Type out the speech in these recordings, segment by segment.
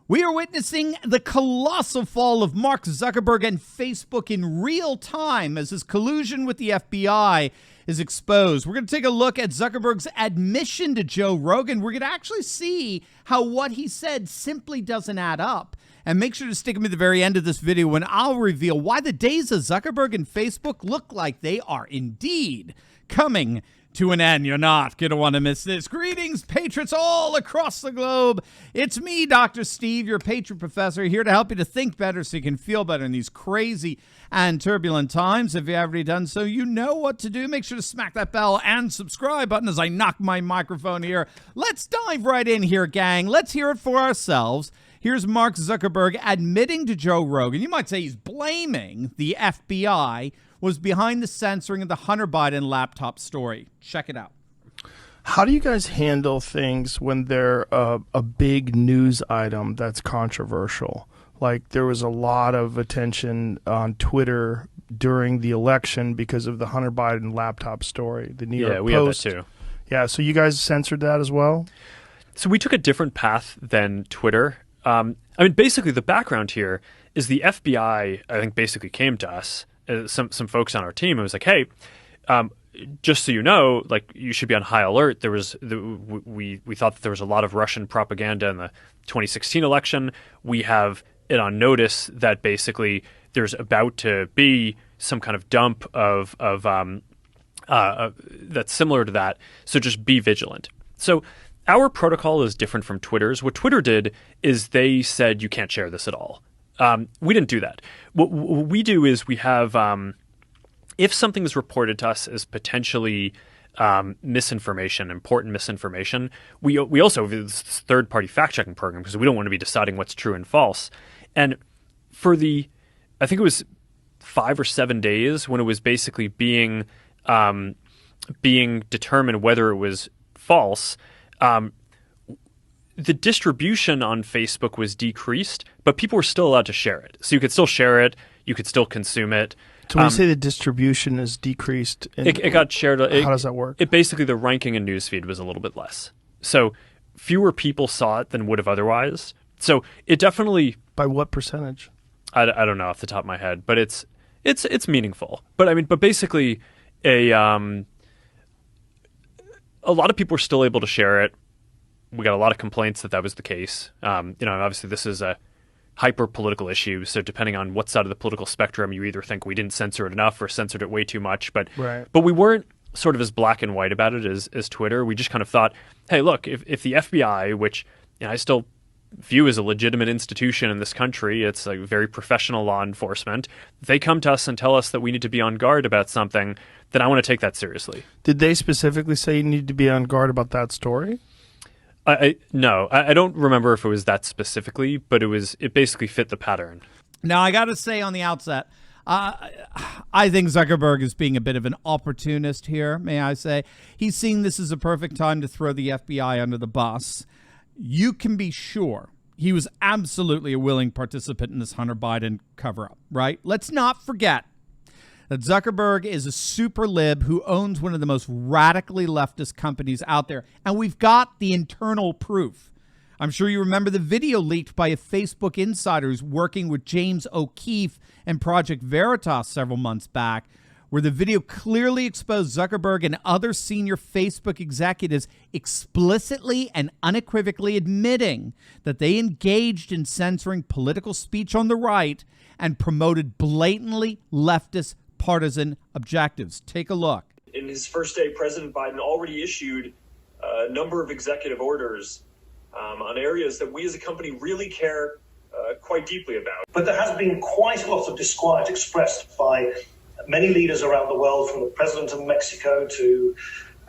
We are witnessing the colossal fall of Mark Zuckerberg and Facebook in real time as his collusion with the FBI is exposed. We're going to take a look at Zuckerberg's admission to Joe Rogan. We're going to actually see how what he said simply doesn't add up. And make sure to stick with me at the very end of this video when I'll reveal why the days of Zuckerberg and Facebook look like they are indeed coming to an end. You're not going to want to miss this. Greetings, patriots all across the globe. It's me, Dr. Steve, your patriot professor, here to help you to think better so you can feel better in these crazy and turbulent times. If you haven't already done so, you know what to do. Make sure to smack that bell and subscribe button as I knock my microphone here. Let's dive right in here, gang. Let's hear it for ourselves. Here's Mark Zuckerberg admitting to Joe Rogan. You might say he's blaming the FBI was behind the censoring of the Hunter Biden laptop story. Check it out. How do you guys handle things when they're a big news item that's controversial? Like there was a lot of attention on Twitter during the election because of the Hunter Biden laptop story. The New York Post. Yeah, we had that too. Yeah, so you guys censored that as well? So we took a different path than Twitter. Basically the background here is the FBI, I think, basically came to us, some folks on our team, and was like, hey, just so you know, like you should be on high alert. We thought that there was a lot of Russian propaganda in the 2016 election. We have it on notice that basically there's about to be some kind of dump of that's similar to that. So just be vigilant. So our protocol is different from Twitter's. What Twitter did is they said you can't share this at all. We didn't do that. What we do is we have, if something is reported to us as potentially misinformation, important misinformation, we also have this third-party fact-checking program because we don't want to be deciding what's true and false. And for I think it was 5 or 7 days when it was basically being determined whether it was false, the distribution on Facebook was decreased, but people were still allowed to share it. So you could still share it. You could still consume it. So when you say the distribution is decreased, it got shared. How does that work? It basically, the ranking in newsfeed was a little bit less. So fewer people saw it than would have otherwise. So it definitely... By what percentage? I don't know off the top of my head, but it's meaningful. But basically a lot of people were still able to share it. We got a lot of complaints that was the case. Obviously this is a hyper-political issue, so depending on what side of the political spectrum, you either think we didn't censor it enough or censored it way too much. But we weren't sort of as black and white about it as Twitter. We just kind of thought, hey, look, if the FBI, which I still view as a legitimate institution in this country, it's like very professional law enforcement, if they come to us and tell us that we need to be on guard about something, then I want to take that seriously. Did they specifically say you need to be on guard about that story? No, I don't remember if it was that specifically, but it basically fit the pattern. Now, I got to say on the outset, I think Zuckerberg is being a bit of an opportunist here, may I say. He's seeing this as a perfect time to throw the FBI under the bus. You can be sure he was absolutely a willing participant in this Hunter Biden cover-up, right? Let's not forget that Zuckerberg is a super lib who owns one of the most radically leftist companies out there. And we've got the internal proof. I'm sure you remember the video leaked by a Facebook insider who's working with James O'Keefe and Project Veritas several months back, where the video clearly exposed Zuckerberg and other senior Facebook executives explicitly and unequivocally admitting that they engaged in censoring political speech on the right and promoted blatantly leftist partisan objectives. Take a look. In his first day, President Biden already issued a number of executive orders on areas that we as a company really care quite deeply about. But there has been quite a lot of disquiet expressed by many leaders around the world, from the president of Mexico to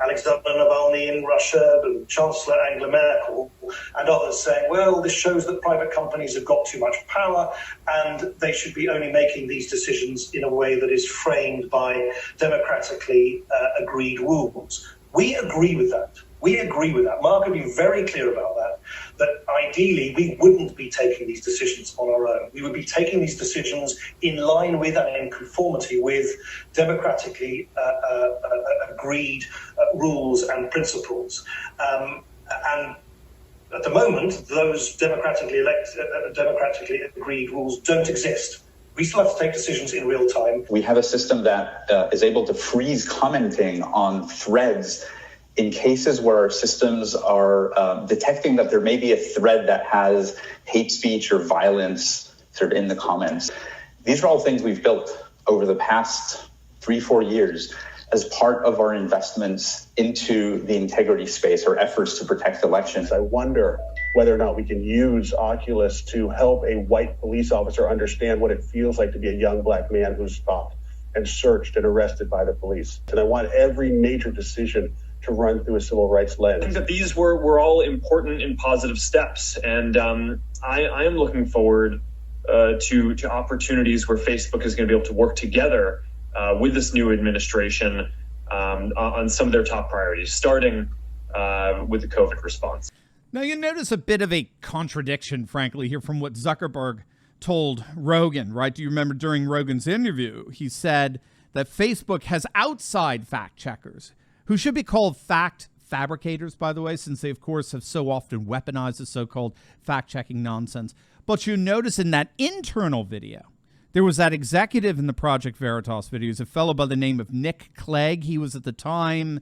Alexander Navalny in Russia, and Chancellor Angela Merkel, and others saying, well, this shows that private companies have got too much power and they should be only making these decisions in a way that is framed by democratically agreed rules. We agree with that. We agree with that. Mark had been very clear about that ideally we wouldn't be taking these decisions on our own. We would be taking these decisions in line with and in conformity with democratically agreed rules and principles. And At the moment, those democratically agreed rules don't exist. We still have to take decisions in real time. We have a system that is able to freeze commenting on threads in cases where our systems are detecting that there may be a thread that has hate speech or violence sort of in the comments. These are all things we've built over the past 3-4 years as part of our investments into the integrity space or efforts to protect elections. I wonder whether or not we can use Oculus to help a white police officer understand what it feels like to be a young black man who's stopped and searched and arrested by the police. And I want every major decision to run through a civil rights lens. I think that these were all important and positive steps. And I am looking forward to opportunities where Facebook is going to be able to work together with this new administration on some of their top priorities, starting with the COVID response. Now, you notice a bit of a contradiction, frankly, here from what Zuckerberg told Rogan, right? Do you remember during Rogan's interview, he said that Facebook has outside fact checkers who should be called fact fabricators, by the way, since they, of course, have so often weaponized the so-called fact-checking nonsense. But you notice in that internal video, there was that executive in the Project Veritas videos, a fellow by the name of Nick Clegg. He was at the time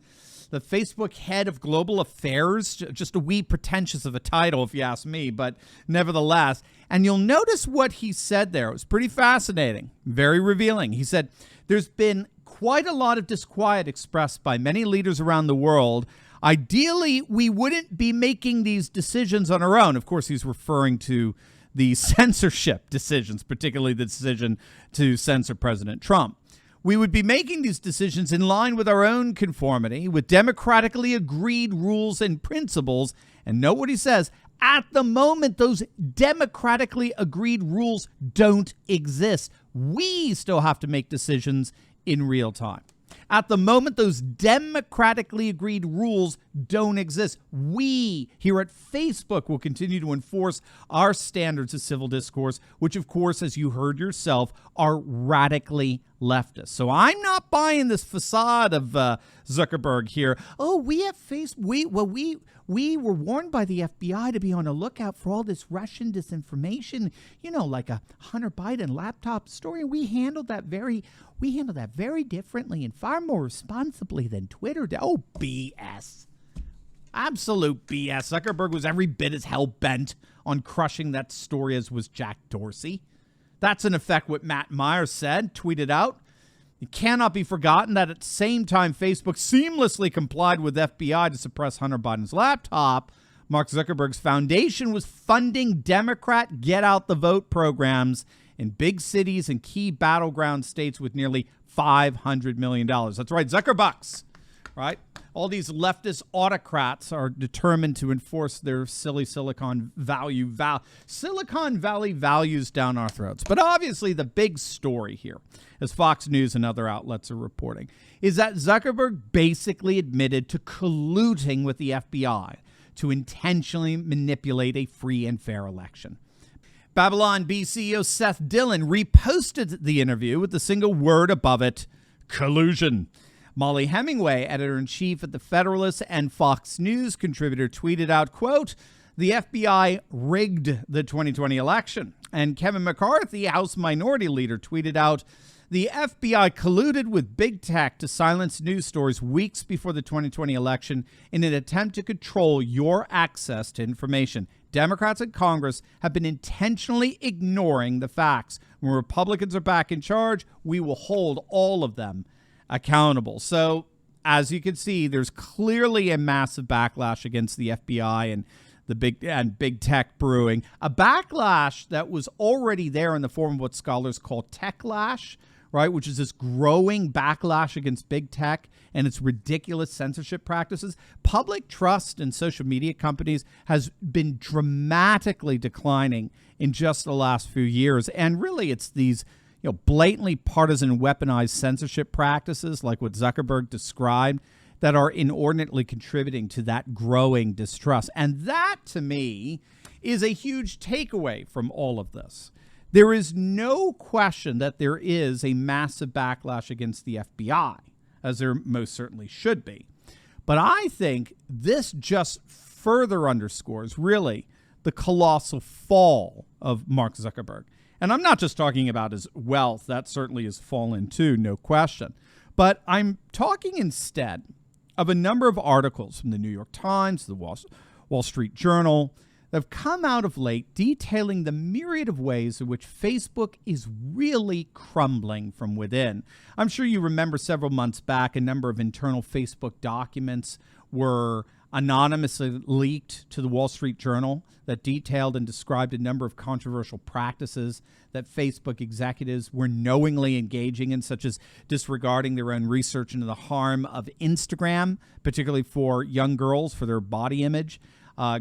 the Facebook head of global affairs, just a wee pretentious of a title, if you ask me, but nevertheless. And you'll notice what he said there. It was pretty fascinating, very revealing. He said, there's been quite a lot of disquiet expressed by many leaders around the world. Ideally, we wouldn't be making these decisions on our own. Of course, he's referring to the censorship decisions, particularly the decision to censor President Trump. We would be making these decisions in line with our own conformity, with democratically agreed rules and principles. And note what he says, at the moment, those democratically agreed rules don't exist. We still have to make decisions in real time. At the moment, those democratically agreed rules don't exist. We here at Facebook will continue to enforce our standards of civil discourse, which, of course, as you heard yourself, are radically leftist. So I'm not buying this facade of Zuckerberg here. Oh, we at Facebook, we were warned by the FBI to be on the lookout for all this Russian disinformation, you know, like a Hunter Biden laptop story. We handled that very differently and far more responsibly than Twitter did. Oh, BS. Absolute BS. Zuckerberg was every bit as hell-bent on crushing that story as was Jack Dorsey. That's in effect what Matt Myers said, tweeted out. It cannot be forgotten that at the same time Facebook seamlessly complied with FBI to suppress Hunter Biden's laptop, Mark Zuckerberg's foundation was funding Democrat get-out-the-vote programs in big cities and key battleground states with nearly $500 million. That's right, Zuckerbucks, right? All these leftist autocrats are determined to enforce their silly Silicon Valley values down our throats. But obviously the big story here, as Fox News and other outlets are reporting, is that Zuckerberg basically admitted to colluding with the FBI to intentionally manipulate a free and fair election. Babylon Bee CEO Seth Dillon reposted the interview with the single word above it, collusion. Molly Hemingway, editor-in-chief at The Federalist and Fox News contributor, tweeted out, quote, the FBI rigged the 2020 election. And Kevin McCarthy, House Minority Leader, tweeted out, the FBI colluded with big tech to silence news stories weeks before the 2020 election in an attempt to control your access to information. Democrats in Congress have been intentionally ignoring the facts. When Republicans are back in charge, we will hold all of them accountable. So, as you can see, there's clearly a massive backlash against the FBI and the big tech brewing. A backlash that was already there in the form of what scholars call techlash, right, which is this growing backlash against big tech and its ridiculous censorship practices. Public trust in social media companies has been dramatically declining in just the last few years. And really, it's these blatantly partisan weaponized censorship practices like what Zuckerberg described that are inordinately contributing to that growing distrust. And that, to me, is a huge takeaway from all of this. There is no question that there is a massive backlash against the FBI, as there most certainly should be. But I think this just further underscores, really, the colossal fall of Mark Zuckerberg. And I'm not just talking about his wealth. That certainly has fallen too, no question. But I'm talking instead of a number of articles from the New York Times, the Wall Street Journal, that have come out of late detailing the myriad of ways in which Facebook is really crumbling from within. I'm sure you remember several months back, a number of internal Facebook documents were anonymously leaked to the Wall Street Journal that detailed and described a number of controversial practices that Facebook executives were knowingly engaging in, such as disregarding their own research into the harm of Instagram, particularly for young girls, for their body image,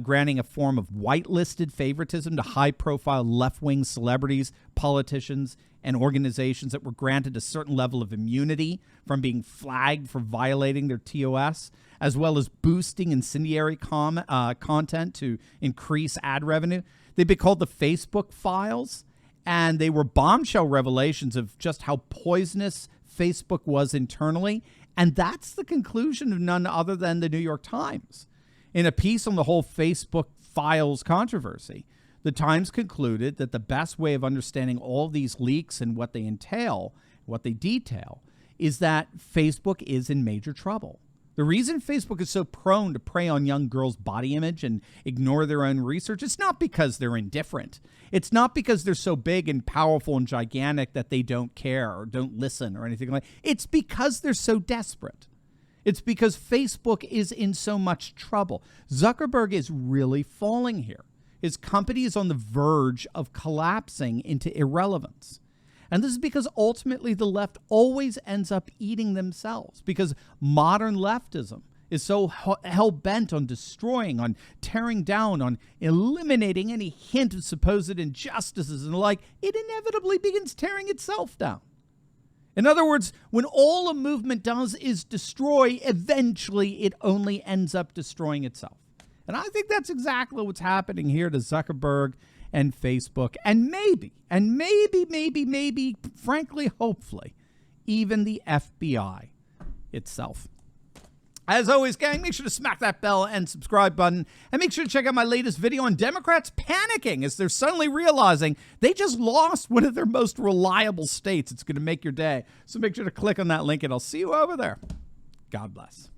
granting a form of whitelisted favoritism to high-profile left-wing celebrities, politicians, and organizations that were granted a certain level of immunity from being flagged for violating their TOS, as well as boosting incendiary content to increase ad revenue. They've been called the Facebook Files, and they were bombshell revelations of just how poisonous Facebook was internally. And that's the conclusion of none other than the New York Times. In a piece on the whole Facebook Files controversy, the Times concluded that the best way of understanding all these leaks and what they entail, what they detail, is that Facebook is in major trouble. The reason Facebook is so prone to prey on young girls' body image and ignore their own research, it's not because they're indifferent. It's not because they're so big and powerful and gigantic that they don't care or don't listen or anything like that. It's because they're so desperate. It's because Facebook is in so much trouble. Zuckerberg is really falling here. His company is on the verge of collapsing into irrelevance. And this is because ultimately the left always ends up eating themselves, because modern leftism is so hell-bent on destroying, on tearing down, on eliminating any hint of supposed injustices and the like, it inevitably begins tearing itself down. In other words, when all a movement does is destroy, eventually it only ends up destroying itself. And I think that's exactly what's happening here to Zuckerberg and Facebook, and maybe, frankly, hopefully, even the FBI itself. As always, gang, make sure to smack that bell and subscribe button, and make sure to check out my latest video on Democrats panicking as they're suddenly realizing they just lost one of their most reliable states. It's going to make your day. So make sure to click on that link, and I'll see you over there. God bless.